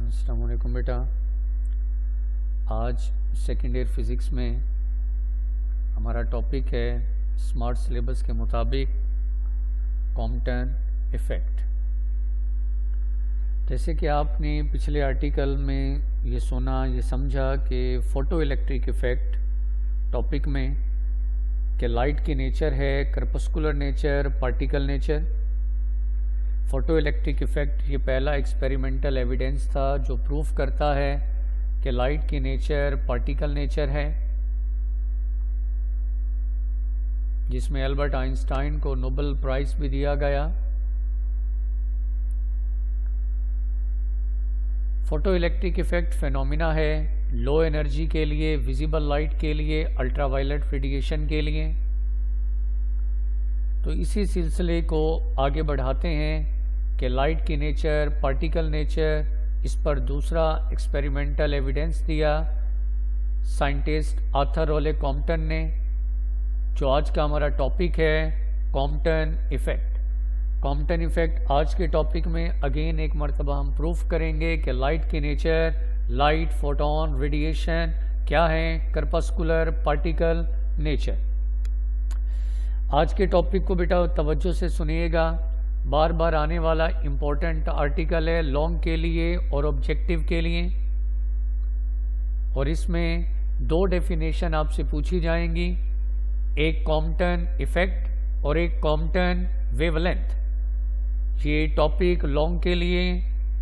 अस्सलाम वालेकुम बेटा। आज सेकेंड ईयर फिज़िक्स में हमारा टॉपिक है स्मार्ट सिलेबस के मुताबिक कॉम्पटन इफ़ेक्ट। जैसे कि आपने पिछले आर्टिकल में ये सुना, ये समझा कि फ़ोटो इलेक्ट्रिक इफ़ेक्ट टॉपिक में कि लाइट की नेचर है corpuscular nature, particle nature. Photoelectric effect ये पहला एक्सपेरिमेंटल एविडेंस था जो प्रूफ करता है कि लाइट की नेचर पार्टिकल नेचर है, जिसमें एल्बर्ट आइंस्टाइन को नोबेल प्राइज़ भी दिया गया। फोटो इलेक्ट्रिक इफ़ेक्ट फिनोमिना है लो एनर्जी के लिए, विजिबल लाइट के लिए, अल्ट्रावायलेट रेडिएशन के लिए। तो इसी सिलसिले को आगे बढ़ाते हैं कि लाइट की नेचर, पार्टिकल नेचर, इस पर दूसरा एक्सपेरिमेंटल एविडेंस दिया साइंटिस्ट आर्थर रोले कॉम्पटन ने, जो आज का हमारा टॉपिक है कॉम्पटन इफ़ेक्ट। कॉम्पटन इफ़ेक्ट आज के टॉपिक में अगेन एक मरतबा हम प्रूफ करेंगे कि लाइट की नेचर, लाइट, फोटोन, रेडिएशन क्या है, करपस्कुलर, पार्टिकल नेचर। आज के टॉपिक को बेटा तवज्जो से सुनिएगा, बार बार आने वाला इम्पोर्टेंट आर्टिकल है लॉन्ग के लिए और ऑब्जेक्टिव के लिए, और इसमें दो डेफिनेशन आपसे पूछी जाएंगी, एक कॉम्पटन इफ़ेक्ट और एक कॉम्पटन वेवलेंथ। ये टॉपिक लॉन्ग के लिए,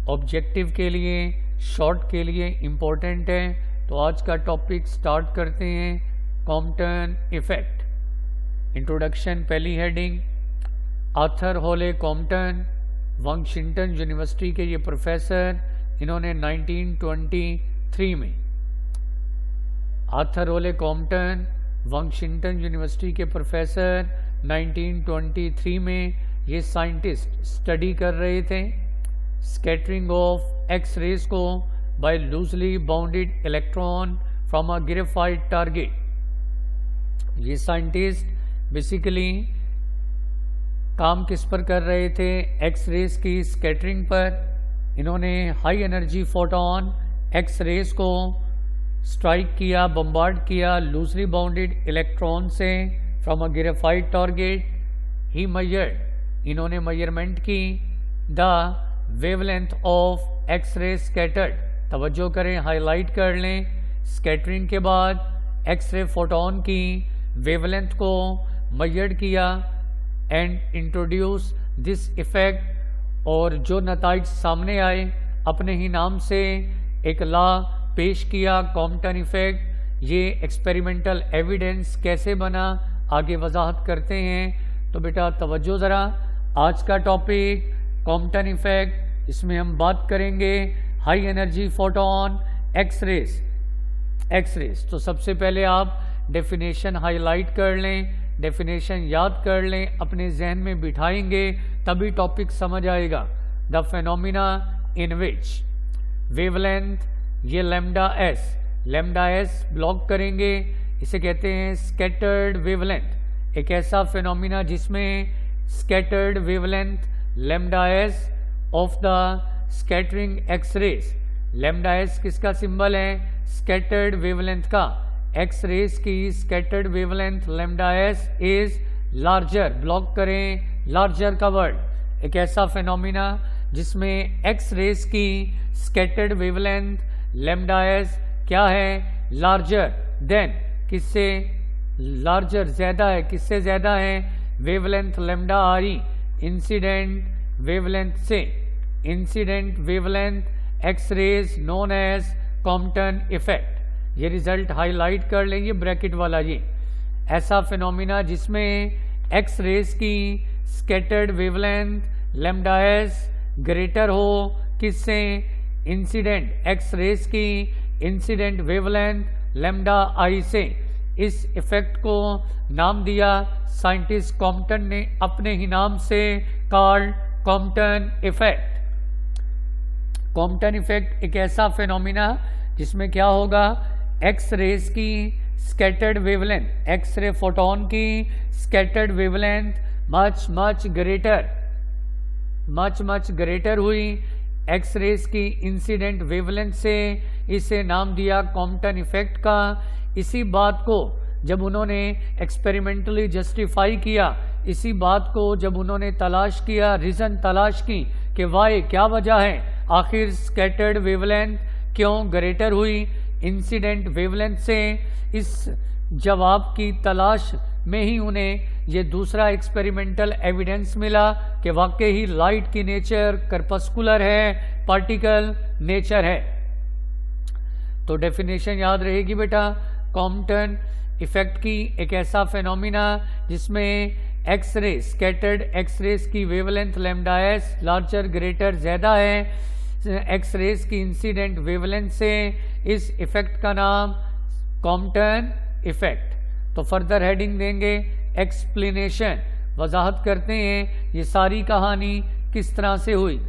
ऑब्जेक्टिव के लिए, शॉर्ट के लिए इम्पोर्टेंट है। तो आज का टॉपिक स्टार्ट करते हैं कॉम्पटन इफ़ेक्ट। इंट्रोडक्शन, पहली heading, Arthur Holly Compton, Washington University के ये प्रोफेसर, इन्होंने 1923 में, Arthur Holly Compton Washington University के प्रोफेसर 1923 में ये साइंटिस्ट स्टडी कर रहे थे स्कैटरिंग ऑफ एक्स रेज को by loosely bounded electron from a graphite target. ये साइंटिस्ट बेसिकली काम किस पर कर रहे थे, एक्स रेज की स्कैटरिंग पर। इन्होंने high energy photon X rays को स्ट्राइक किया, बम्बार्ड किया लूजली बाउंडेड इलेक्ट्रॉन से from a graphite target. He measured, इन्होंने मेजरमेंट की the wavelength of X ray scattered. तवज्जो करें, हाईलाइट कर लें, स्कैटरिंग के बाद एक्स रे फोटोन की वेवलेंथ को मेजर्ड किया एंड इंट्रोड्यूस दिस इफ़ेक्ट। और जो नताइज सामने आए, अपने ही नाम से एक लॉ पेश किया, कॉम्पटन इफ़ेक्ट। ये एक्सपेरिमेंटल एविडेंस कैसे बना, आगे वजाहत करते हैं। तो बेटा तवज्जो ज़रा, आज का टॉपिक कॉम्पटन इफ़ेक्ट, इसमें हम बात करेंगे high energy photon X rays. तो सबसे पहले आप डेफिनेशन हाईलाइट कर लें, डेफिनेशन याद कर लें, अपने जहन में बिठाएंगे तभी टॉपिक समझ आएगा। The phenomena in which wavelength, ये लेमडा एस ब्लॉक करेंगे, इसे कहते हैं स्कैटर्ड वेवलेंथ। एक ऐसा फेनोमिना जिसमें scattered wavelength lambda S of the scattering X rays. Lambda S किसका सिंबल है, स्कैटर्ड वेवलेंथ का। एक्स रेज की scattered wavelength lambda S is larger, block करें लार्जर का वर्ड। एक ऐसा फेनोमिना जिसमें एक्स रेज की स्कैटर्ड वेवलेंथ लेमडा एस क्या है, लार्जर देन, किससे लार्जर, ज्यादा है, किससे ज्यादा है, वेवलेंथ लेमडा आ रही इंसिडेंट वेवलेंथ से। Incident wavelength X rays known as Compton effect. ये रिजल्ट हाईलाइट कर लेंगे, ब्रैकेट वाला। ये ऐसा फिनोमिना जिसमें एक्स रेज की scattered wavelength lambda S greater हो किससे, इंसिडेंट एक्स रेज की इंसिडेंट वेवलेंथ लेमडा आई से। इस इफेक्ट को नाम दिया साइंटिस्ट कॉम्पटन ने अपने ही नाम से, called Compton effect. Compton effect एक ऐसा फिनोमिना जिसमें क्या होगा, एक्स रेज की scattered wavelength, X ray photon की scattered wavelength much much greater हुई एक्स रेस की इंसिडेंट वेवलेंथ से इसे नाम दिया कॉम्पटन इफेक्ट का। इसी बात को जब उन्होंने एक्सपेरिमेंटली जस्टिफाई किया, इसी बात को जब उन्होंने तलाश किया, रीज़न तलाश की कि वाई क्या वजह है, आखिर स्कैटर्ड वेवलेंथ क्यों ग्रेटर हुई इंसिडेंट वेवलेंथ से, इस जवाब की तलाश में ही उन्हें ये दूसरा एक्सपेरिमेंटल एविडेंस मिला कि वाकई ही लाइट की नेचर करपस्कुलर है, पार्टिकल नेचर है। तो डेफिनेशन याद रहेगी बेटा, कॉम्पटन इफेक्ट की एक ऐसा फेनोमिना जिसमें एक्सरे स्कैटर्ड एक्सरेस की wavelength lambda S larger greater ज़्यादा है एक्सरेस की इंसिडेंट वेवलेंथ से। इस इफेक्ट का नाम कॉम्पटन इफेक्ट। तो फर्दर हेडिंग देंगे एक्सप्लेनेशन, वजाहत करते हैं ये सारी कहानी किस तरह से हुई।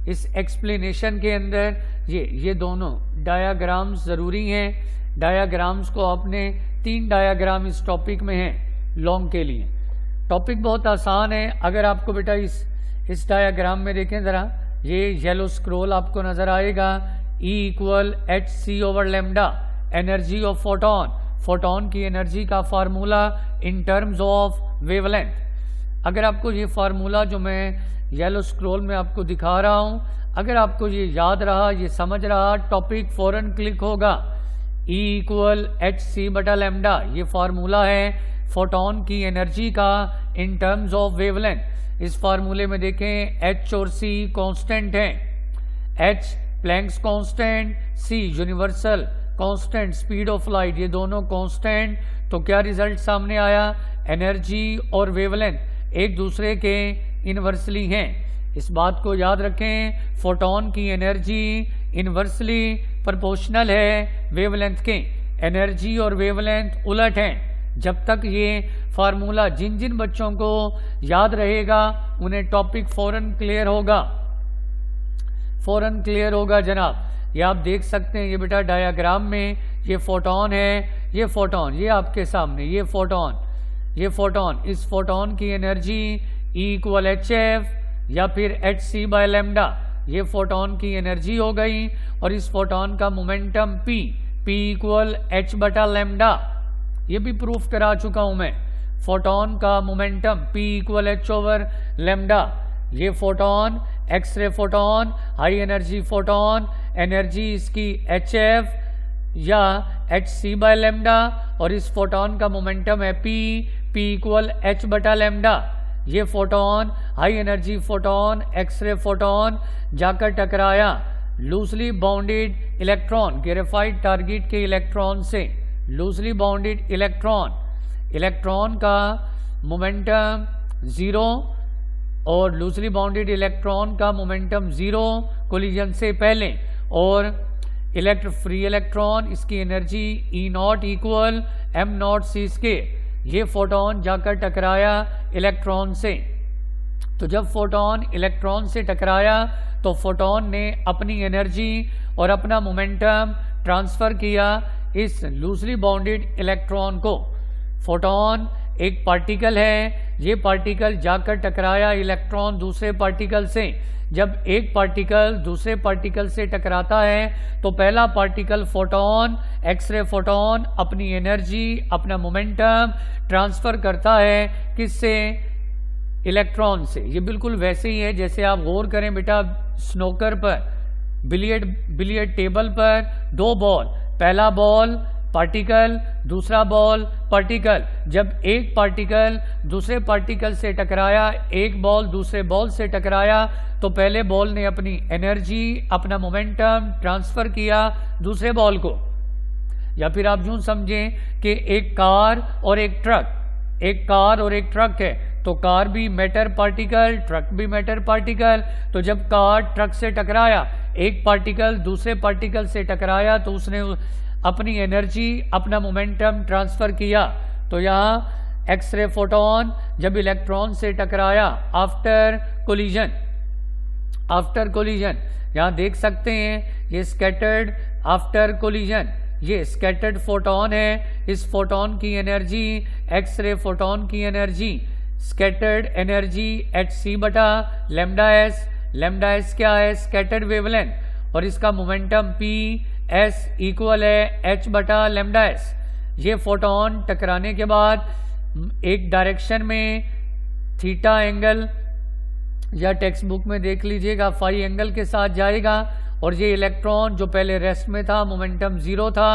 इस एक्सप्लेनेशन के अंदर ये दोनों डायाग्राम्स ज़रूरी हैं। डायाग्राम्स को आपने 3 डायाग्राम इस टॉपिक में हैं लॉन्ग के लिए। टॉपिक बहुत आसान है। अगर आपको बेटा इस डायाग्राम में देखें ज़रा, ये येलो स्क्रॉल आपको नज़र आएगा, E = hc/λ energy of photon, photon की एनर्जी का formula in terms of wavelength. अगर आपको ये फार्मूला जो मैं येलो स्क्रॉल में आपको दिखा रहा हूँ, अगर आपको ये याद रहा, ये समझ रहा, टॉपिक फौरन क्लिक होगा। E = hc/λ ये फार्मूला है फोटोन की एनर्जी का इन टर्म्स ऑफ वेवलेंथ। इस फार्मूले में देखें H और C कांस्टेंट हैं, H Planck's constant, C universal constant speed of light, ये दोनों कांस्टेंट। तो क्या रिजल्ट सामने आया, एनर्जी और वेवलेंथ एक दूसरे के इनवर्सली हैं। इस बात को याद रखें, फोटोन की एनर्जी इनवर्सली प्रोपोर्शनल है वेवलेंथ के, एनर्जी और वेवलेंथ उलट हैं। जब तक ये फार्मूला जिन जिन बच्चों को याद रहेगा उन्हें टॉपिक फौरन क्लियर होगा, फौरन क्लियर होगा जनाब। ये आप देख सकते हैं, ये बेटा डायाग्राम में ये फोटोन है, ये फोटोन, ये आपके सामने ये फोटोन, ये फोटोन, इस फोटोन की एनर्जी E = hf या फिर hc/λ, ये फोटोन की एनर्जी हो गई। और इस फोटोन का मोमेंटम p = h/λ, ये भी प्रूफ करा चुका हूं मैं। फोटोन का मोमेंटम p = h/λ। ये photon X ray photon, high energy photon, energy इसकी hf या hc/λ, और इस फोटोन का मोमेंटम है p = h/λ। ये photon high energy photon, X ray photon जाकर टकराया loosely bounded electron, graphite target के इलेक्ट्रॉन से। लूजली बाउंडेड इलेक्ट्रॉन का मोमेंटम 0 और लूजली बाउंडेड इलेक्ट्रॉन का मोमेंटम 0 कोलिजन से पहले, और फ्री इलेक्ट्रॉन इसकी एनर्जी E0 = m0c²। ये फोटोन जाकर टकराया इलेक्ट्रॉन से। तो जब फोटोन इलेक्ट्रॉन से टकराया तो फोटोन ने अपनी एनर्जी और अपना मोमेंटम ट्रांसफर किया इस लूजली बाउंडेड इलेक्ट्रॉन को। फोटोन एक पार्टिकल है, ये पार्टिकल जाकर टकराया इलेक्ट्रॉन दूसरे पार्टिकल से। जब एक पार्टिकल दूसरे पार्टिकल से टकराता है तो पहला पार्टिकल फोटोन, एक्सरे फोटोन, अपनी एनर्जी, अपना मोमेंटम ट्रांसफर करता है किससे, इलेक्ट्रॉन से। ये बिल्कुल वैसे ही है जैसे आप गौर करें बेटा, स्नोकर पर, बिलियर्ड टेबल पर 2 बॉल, पहला बॉल पार्टिकल, दूसरा बॉल पार्टिकल। जब एक पार्टिकल दूसरे पार्टिकल से टकराया, एक बॉल दूसरे बॉल से टकराया, तो पहले बॉल ने अपनी एनर्जी, अपना मोमेंटम ट्रांसफर किया दूसरे बॉल को। या फिर आप यूं समझें कि एक कार और एक ट्रक, एक कार और एक ट्रक है, तो कार भी मैटर पार्टिकल, ट्रक भी मैटर पार्टिकल। तो जब कार ट्रक से टकराया, एक पार्टिकल दूसरे पार्टिकल से टकराया, तो उसने अपनी एनर्जी, अपना मोमेंटम ट्रांसफर किया। तो यहाँ एक्सरे फोटोन जब इलेक्ट्रॉन से टकराया आफ्टर कोलिजन, यहाँ देख सकते हैं ये स्कैटर्ड आफ्टर कोलिजन, ये स्कैटर्ड फोटोन है। इस फोटोन की एनर्जी, एक्सरे फोटोन की energy, scattered energy hc/λs lambda S क्या है, स्कैटर्ड वेवलेंथ, और इसका मोमेंटम पी एस इक्वल है एच बटा लैम्डा एस। ये फोटोन टकराने के बाद एक डायरेक्शन में थीटा एंगल, या टेक्स्ट बुक में देख लीजिएगा फाई एंगल के साथ जाएगा, और ये इलेक्ट्रॉन जो पहले रेस्ट में था, मोमेंटम 0 था,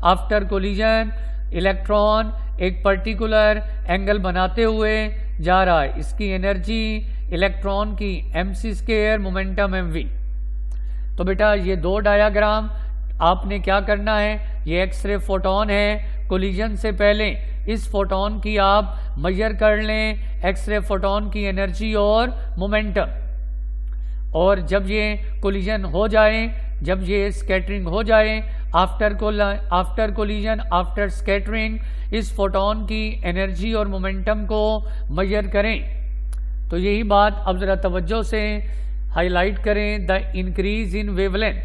आफ्टर कोलिजन इलेक्ट्रॉन एक पर्टिकुलर एंगल बनाते हुए जा रहा है। इसकी एनर्जी इलेक्ट्रॉन की mc², मोमेंटम mv। तो बेटा ये दो डायाग्राम आपने क्या करना है, ये एक्सरे फोटोन है, कोलिजन से पहले इस फोटोन की आप मेजर कर लें, एक्सरे फोटोन की एनर्जी और मोमेंटम, और जब ये कोलिजन हो जाए, जब ये स्कैटरिंग हो जाए, आफ्टर कोलिजन आफ्टर स्कैटरिंग, इस फोटोन की एनर्जी और मोमेंटम को मेजर करें। तो यही बात अब जरा तवज्जो से हाईलाइट करें, the increase in wavelength,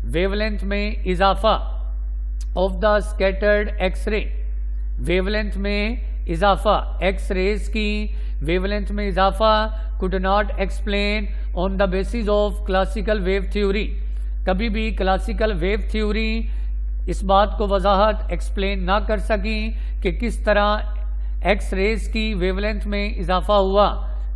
wavelength में इजाफा of the scattered X ray, wavelength में इजाफा, एक्स रेज की वेवलेंथ में इजाफा could not explain on the basis of classical wave theory. कभी भी क्लासिकल वेव थ्योरी इस बात को वजाहत एक्सप्लेन ना कर सकी कि किस तरह एक्स रेज की वेवलेंथ में इजाफा हुआ।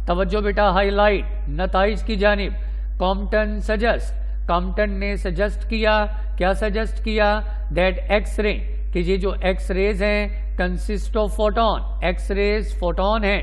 तवज्जो बेटा हाईलाइट, नताइज की जानिब। कॉम्पटन सजेस्ट, कॉम्पटन ने सजेस्ट किया, क्या सजेस्ट किया, दैट एक्स रे, कि ये जो एक्स रेज हैं consist of photon, X rays photon है,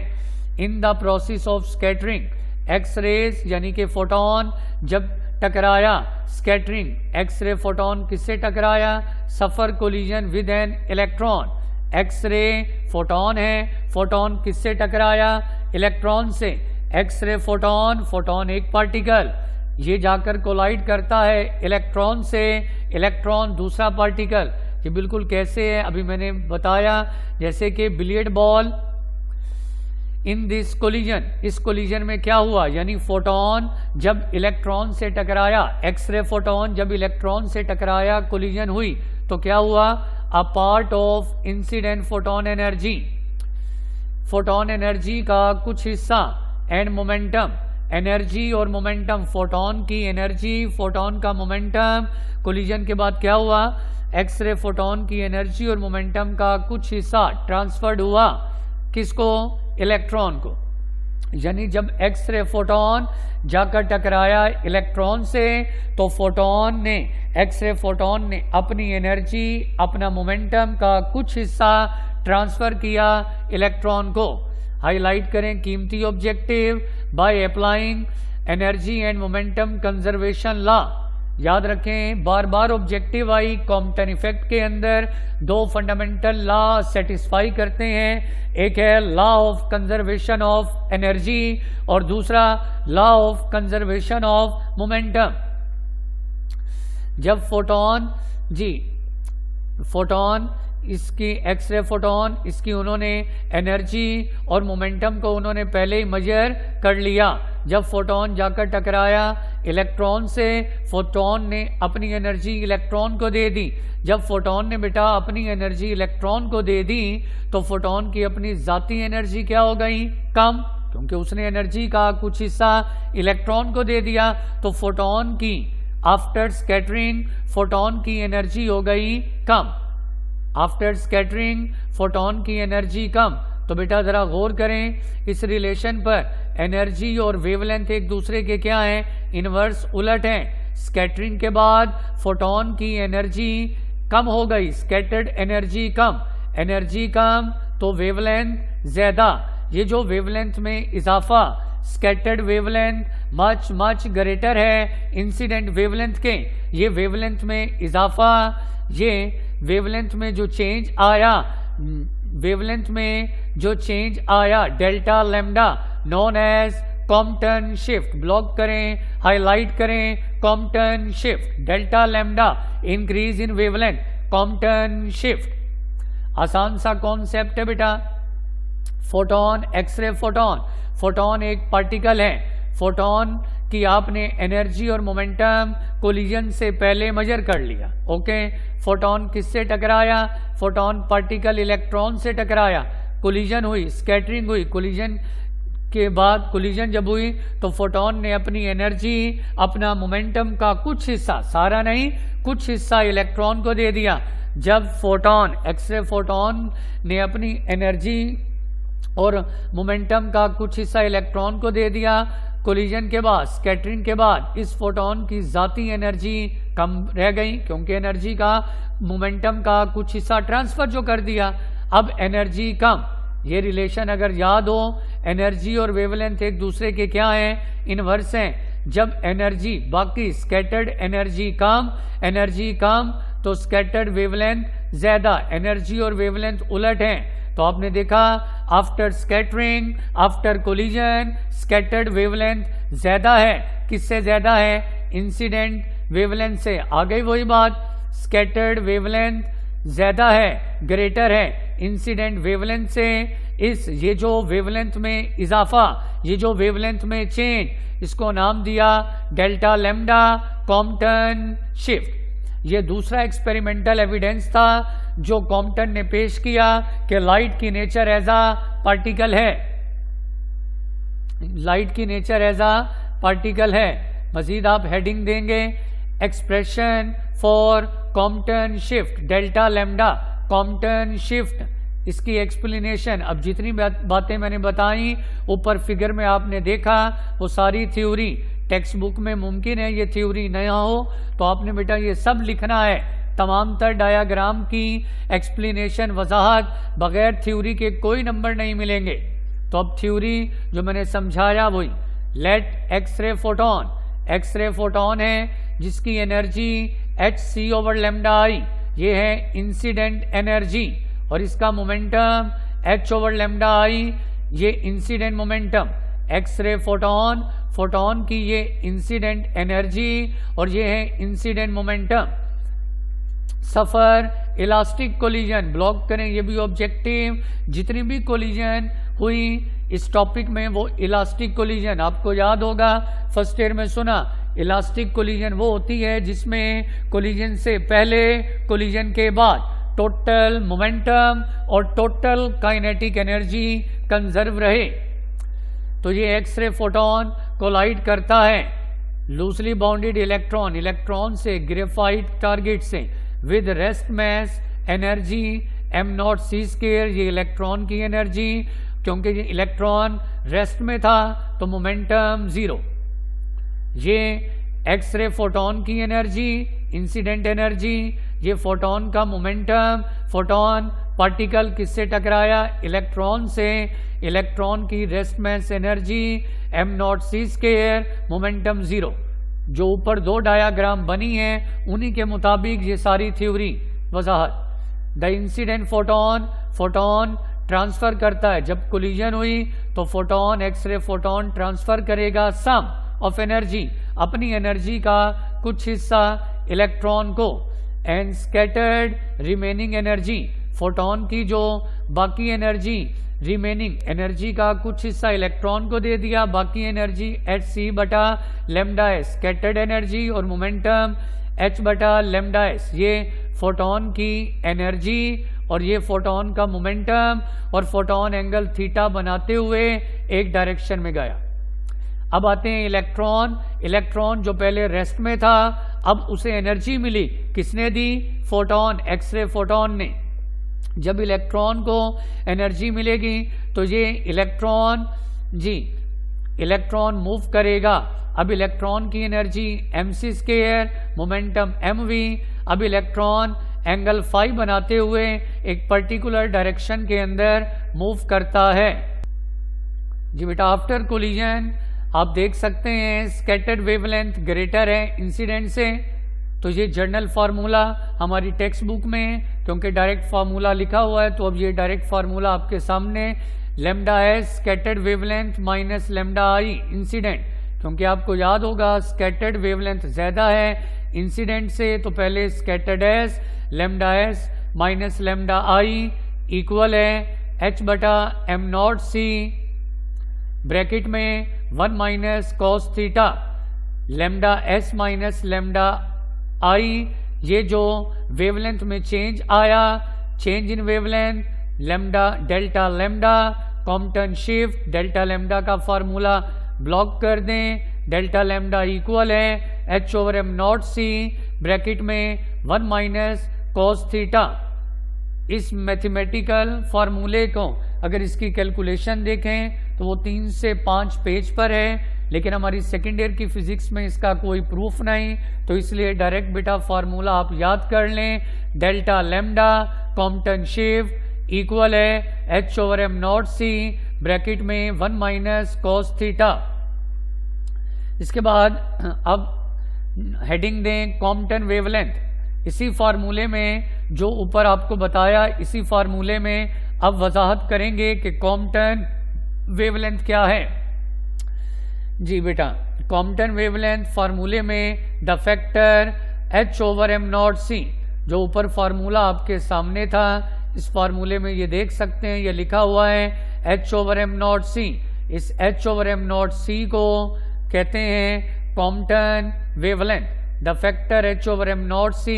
in the process of scattering, X rays यानी कि फोटोन जब टकराया, स्कैटरिंग, एक्स रे फोटोन किससे टकराया, suffer collision with an electron, X ray photon है, फोटोन किससे टकराया, इलेक्ट्रॉन से, एक्स रे फोटोन, फोटोन एक पार्टिकल, ये जाकर कोलाइड करता है इलेक्ट्रॉन से, इलेक्ट्रॉन दूसरा पार्टिकल। ये बिल्कुल कैसे है, अभी मैंने बताया, जैसे कि billiard ball in this collision, इस कोलिजन में क्या हुआ, यानी फोटोन जब इलेक्ट्रॉन से टकराया, एक्सरे फोटोन जब इलेक्ट्रॉन से टकराया, कोलिजन हुई, तो क्या हुआ, a part of incident photon energy, photon energy का कुछ हिस्सा, एंड मोमेंटम, एनर्जी और मोमेंटम, फोटोन की एनर्जी, फोटोन का मोमेंटम, कोलिजन के बाद क्या हुआ, एक्सरे फोटोन की एनर्जी और मोमेंटम का कुछ हिस्सा ट्रांसफर्ड हुआ, किसको, इलेक्ट्रॉन को। यानी जब एक्सरे फोटोन जाकर टकराया इलेक्ट्रॉन से, तो फोटोन ने, एक्सरे फोटोन ने अपनी एनर्जी, अपना मोमेंटम का कुछ हिस्सा ट्रांसफर किया इलेक्ट्रॉन को। हाईलाइट करें कीमती objective, by applying energy and momentum conservation law. याद रखें, बार बार ऑब्जेक्टिव आई, कॉम्पटन इफेक्ट के अंदर दो फंडामेंटल लॉ सेटिस्फाई करते हैं, एक है law of conservation of energy और दूसरा law of conservation of momentum. जब फोटोन, जी फोटोन, इसकी एक्सरे फोटोन, इसकी उन्होंने एनर्जी और मोमेंटम को उन्होंने पहले ही मेजर कर लिया। जब फोटोन जाकर टकराया इलेक्ट्रॉन से, फोटोन ने अपनी एनर्जी इलेक्ट्रॉन को दे दी। जब फोटोन ने बेटा अपनी एनर्जी इलेक्ट्रॉन को दे दी, तो फोटोन की अपनी जाती एनर्जी क्या हो गई, कम, क्योंकि उसने एनर्जी का कुछ हिस्सा इलेक्ट्रॉन को दे दिया। तो फोटोन की आफ्टर स्कैटरिंग फोटोन की एनर्जी हो गई कम, आफ्टर स्कैटरिंग फोटोन की एनर्जी कम। तो बेटा जरा गौर करें इस रिलेशन पर, एनर्जी और वेवलेंथ एक दूसरे के क्या हैं, इनवर्स, उलट हैं। स्कैटरिंग के बाद फोटोन की एनर्जी कम हो गई, स्कैटर्ड एनर्जी कम, एनर्जी कम तो वेवलेंथ ज्यादा। ये जो वेवलेंथ में इजाफा, scattered wavelength much much greater है इंसिडेंट वेवलेंथ के, ये वेवलेंथ में इजाफा, ये वेवलेंथ में जो चेंज आया, वेवलेंथ में जो चेंज आया, delta lambda, known as Compton shift. Block करें, हाईलाइट करें, Compton shift, delta lambda, increase in wavelength, Compton shift. आसान सा कॉन्सेप्ट है बेटा। फोटोन, एक्सरे फोटोन, फोटोन एक पार्टिकल है, फोटोन की आपने एनर्जी और मोमेंटम कोलिजन से पहले मेजर कर लिया, ओके। फोटोन किससे टकराया, फोटोन पार्टिकल इलेक्ट्रॉन से टकराया, कोलिजन हुई, स्कैटरिंग हुई, कोलिजन के बाद कोलिजन जब हुई तो फोटोन ने अपनी एनर्जी, अपना मोमेंटम का कुछ हिस्सा, सारा नहीं, कुछ हिस्सा इलेक्ट्रॉन को दे दिया। जब फोटोन, एक्सरे फोटोन ने अपनी एनर्जी और मोमेंटम का कुछ हिस्सा इलेक्ट्रॉन को दे दिया, कोलिजन के बाद, स्कैटरिंग के बाद इस फोटोन की जाती एनर्जी कम रह गई, क्योंकि एनर्जी का, मोमेंटम का कुछ हिस्सा ट्रांसफर जो कर दिया, अब एनर्जी कम। ये रिलेशन अगर याद हो, एनर्जी और वेवलेंथ एक दूसरे के क्या हैं, इनवर्स हैं। जब एनर्जी, बाकी स्कैटर्ड एनर्जी कम तो स्कैटर्ड वेवलेंथ ज्यादा, एनर्जी और वेवलेंथ उलट हैं। तो आपने देखा after scattering, after collision, scattered wavelength ज्यादा है। किससे ज्यादा है? इंसिडेंट वेवलेंथ से। आ गई वही बात, स्कैटर्ड वेवलेंथ ज्यादा है, ग्रेटर है इंसिडेंट वेवलेंथ से। ये जो वेवलेंथ में इजाफा, ये जो वेवलेंथ में चेंज, इसको नाम दिया डेल्टा लैम्डा कॉम्पटन शिफ्ट। ये दूसरा एक्सपेरिमेंटल एविडेंस था जो कॉम्पटन ने पेश किया कि लाइट की नेचर एज आ पार्टिकल है, लाइट की नेचर एज आ पार्टिकल है। मजीद आप हेडिंग देंगे, expression for Compton shift, delta lambda Compton shift, इसकी एक्सप्लेनेशन। अब जितनी बातें मैंने बताई ऊपर फिगर में आपने देखा, वो सारी थ्योरी टेक्स्ट बुक में मुमकिन है ये थ्योरी नया हो, तो आपने बेटा ये सब लिखना है। तमाम तर डायाग्राम की एक्सप्लेनेशन, वजाहत, बगैर थ्योरी के कोई नंबर नहीं मिलेंगे। तो अब थ्योरी जो मैंने समझाया वही, let X ray photon, X ray photon है जिसकी एनर्जी hc/λI, ये है इंसिडेंट एनर्जी, और इसका मोमेंटम h/λI, ये incident momentum. X ray photon, photon की ये इंसिडेंट एनर्जी और ये है इंसिडेंट मोमेंटम। सफर इलास्टिक कोलिजन, ब्लॉक करें, ये भी ऑब्जेक्टिव। जितनी भी कोलिजन हुई इस टॉपिक में वो इलास्टिक कोलिजन, आपको याद होगा फर्स्ट ईयर में सुना, इलास्टिक कोलिजन वो होती है जिसमें कोलिजन से पहले, कोलिजन के बाद टोटल मोमेंटम और टोटल काइनेटिक एनर्जी कंजर्व रहे। तो ये एक्सरे फोटोन कोलाइड करता है लूजली बाउंडेड इलेक्ट्रॉन, इलेक्ट्रॉन से, ग्रेफाइट टारगेट से, with rest mass energy m0c², ये इलेक्ट्रॉन की एनर्जी, क्योंकि ये इलेक्ट्रॉन रेस्ट में था तो मोमेंटम 0। ये एक्सरे फोटोन की एनर्जी, इंसिडेंट एनर्जी, ये फोटोन का मोमेंटम। फोटोन पार्टिकल किससे टकराया? इलेक्ट्रॉन से, इलेक्ट्रॉन की rest mass energy m0c², momentum 0। जो ऊपर दो डायाग्राम बनी है उन्हीं के मुताबिक ये सारी theory, Wajahat. The incident photon, photon transfer करता है, जब कोलिजन हुई तो फोटोन, एक्सरे फोटोन ट्रांसफर करेगा सम ऑफ एनर्जी, अपनी एनर्जी का कुछ हिस्सा इलेक्ट्रॉन को, and scattered remaining energy, photon की जो बाकी एनर्जी, रिमेनिंग एनर्जी का कुछ हिस्सा इलेक्ट्रॉन को दे दिया, बाकी एनर्जी hc/λS, स्कैटर्ड एनर्जी, और मोमेंटम h/λS, ये फोटोन की एनर्जी और ये फोटोन का मोमेंटम, और फोटोन एंगल थीटा बनाते हुए एक डायरेक्शन में गया। अब आते हैं इलेक्ट्रॉन, इलेक्ट्रॉन जो पहले रेस्ट में था अब उसे एनर्जी मिली, किसने दी? फोटोन, एक्सरे फोटोन ने। जब इलेक्ट्रॉन को एनर्जी मिलेगी तो ये इलेक्ट्रॉन, जी इलेक्ट्रॉन मूव करेगा। अब इलेक्ट्रॉन की एनर्जी mc², मोमेंटम mv। अब इलेक्ट्रॉन एंगल फाई बनाते हुए एक पर्टिकुलर डायरेक्शन के अंदर मूव करता है। जी बेटा, आफ्टर कोलिजन आप देख सकते हैं स्कैटर्ड वेवलेंथ ग्रेटर है इंसिडेंट से। तो ये जर्नल फार्मूला हमारी टेक्स्ट बुक में, क्योंकि डायरेक्ट फार्मूला लिखा हुआ है, तो अब ये डायरेक्ट फार्मूला आपके सामने, λS scattered wavelength minus λI incident, क्योंकि आपको याद होगा स्कैटर्ड वेवलेंथ ज्यादा है इंसिडेंट से, तो पहले scattered S, λS minus λI equal है h/m0c, ब्रैकेट में 1 minus cos theta, λS minus λI। ये जो वेवलेंथ में चेंज आया, change in wavelength, delta lambda Compton shift, delta lambda का फार्मूला ब्लॉक कर दें। डेल्टा लैम्डा इक्वल है H/m0c ब्रैकेट में 1 माइनस कॉस थीटा। इस मैथमेटिकल फार्मूले को अगर इसकी कैलकुलेशन देखें तो वो 3 से 5 पेज पर है, लेकिन हमारी सेकेंड ईयर की फिजिक्स में इसका कोई प्रूफ नहीं, तो इसलिए डायरेक्ट बेटा फार्मूला आप याद कर लें। Delta lambda Compton shift equal है H/m0c ब्रैकेट में 1 माइनस कॉस थीटा। इसके बाद अब हेडिंग दें कॉम्पटन वेवलेंथ। इसी फार्मूले में जो ऊपर आपको बताया, इसी फार्मूले में अब वजाहत करेंगे कि कॉम्पटन वेवलेंथ क्या है। जी बेटा, कॉम्पटन वेवलेंथ फार्मूले में द फैक्टर H/m0c, जो ऊपर फार्मूला आपके सामने था, इस फार्मूले में ये देख सकते हैं, ये लिखा हुआ है H/m0c। इस H/m0c को कहते हैं Compton wavelength. The factor H/m0c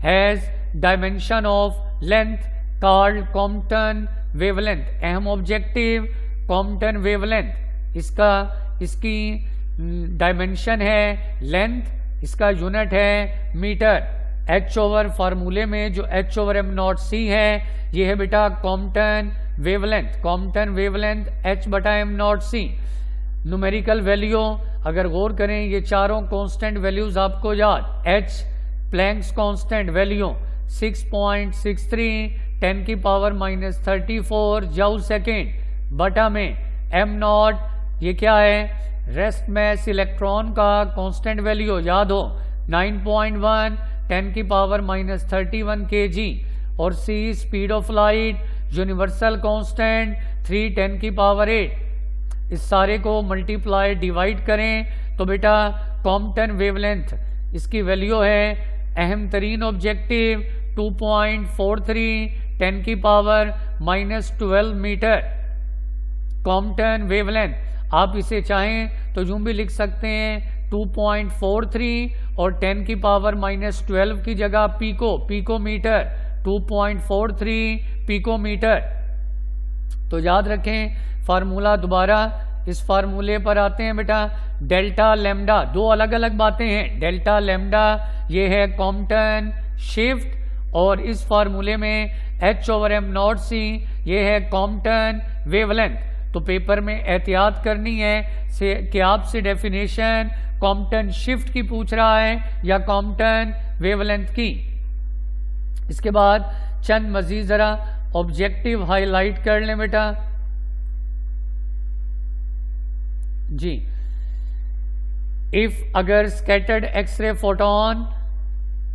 has dimension of length called Compton wavelength. अहम ऑब्जेक्टिव कॉम्पटन वेवलेंथ, इसकी डायमेंशन है लेंथ, इसका यूनिट है मीटर। H/ फार्मूले में जो H/m0c है, ये है बेटा Compton wavelength. Compton wavelength H/m0c। Numerical value अगर गौर करें, ये चारों कांस्टेंट वैल्यूज आपको याद। H Planck's constant value 6.63 10⁻⁻34 joule second बटा में m0, ये क्या है, रेस्ट मैस इलेक्ट्रॉन का कांस्टेंट वैल्यू याद हो 9.1 10⁻31 kg, और c speed of light universal constant 3 10⁸। इस सारे को मल्टीप्लाई डिवाइड करें तो बेटा कॉम्पटन वेवलेंथ इसकी वैल्यू है, अहम तरीन ऑब्जेक्टिव 2.43 10⁻⁻12 मीटर। कॉम्पटन वेवलेंथ आप इसे चाहें तो यूं भी लिख सकते हैं 2.43 और 10⁻⁻12 की जगह पिकोमीटर 2.43 पिकोमीटर। तो याद रखें फार्मूला दोबारा, इस फार्मूले पर आते हैं बेटा। डेल्टा लैम्डा, दो अलग अलग बातें हैं। डेल्टा लैम्डा ये है कॉम्पटन शिफ्ट, और इस फार्मूले में H/m0c ये है कॉम्पटन वेवलेंथ। तो पेपर में एहतियात करनी है कि आपसे डेफिनेशन कॉम्पटन शिफ्ट की पूछ रहा है या कॉम्पटन वेवलेंथ की। इसके बाद चंद मजीद जरा ऑब्जेक्टिव हाईलाइट कर लें बेटा। जी, इफ अगर scattered X ray photon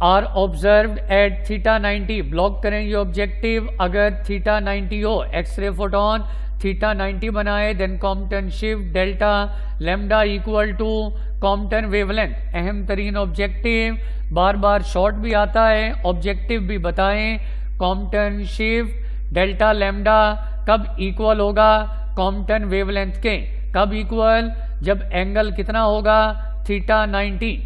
are observed at θ90, block करें ये ऑब्जेक्टिव, अगर θ90 हो, एक्सरे फोटोन θ90 बनाए, then Compton shift delta lambda equal to Compton wavelength. अहम तरीन ऑब्जेक्टिव, बार बार शॉर्ट भी आता है, ऑब्जेक्टिव भी बताएं। कॉम्पटन शिफ्ट डेल्टा लैम्डा कब इक्वल होगा कॉम्पटन वेवलेंथ के, कब इक्वल, जब एंगल कितना होगा θ90।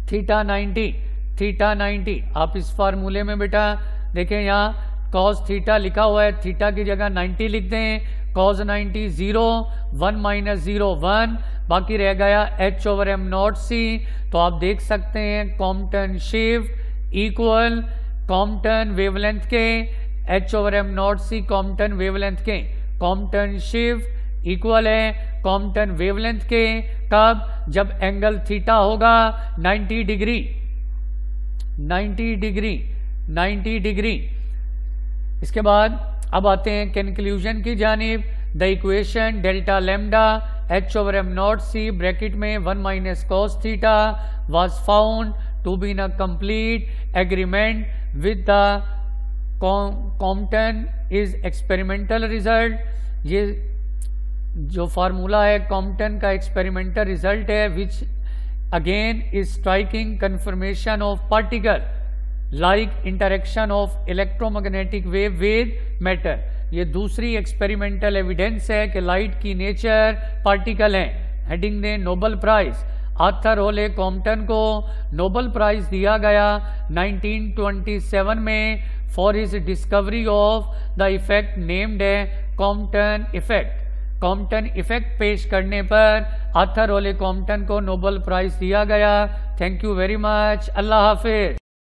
θ90 आप इस फार्मूले में बेटा देखें, यहाँ cos थीटा लिखा हुआ है, थीटा की जगह 90 लिख दें। cos 90 0, 1 - 0 1, बाकी रह गया H/m0c। तो आप देख सकते हैं Compton shift equal Compton wavelength के, H/m0c कॉम्पटन वेवलेंथ के। कॉम्पटन शिफ्ट इक्वल है कॉम्पटन वेवलेंथ के, कब, जब एंगल थीटा होगा 90 डिग्री। इसके बाद अब आते हैं कंक्लूजन की जानिब। The equation delta lambda H/m0c bracket में 1 - cos theta was found to be in a complete agreement with the Compton is experimental result. ये जो फार्मूला है कॉम्पटन का एक्सपेरिमेंटल रिजल्ट है, which again is striking confirmation of particle like interaction of electromagnetic wave with matter. ये दूसरी experimental evidence है कि light की नेचर पार्टिकल है। हेडिंग ने Nobel prize, Arthur Holly Compton को नोबेल प्राइज दिया गया 1927 में for his discovery of the effect named है कॉम्पटन इफेक्ट। कॉम्पटन इफेक्ट पेश करने पर आर्थर ओले कॉम्पटन को नोबेल प्राइज दिया गया। Thank you very much. Allah Hafiz.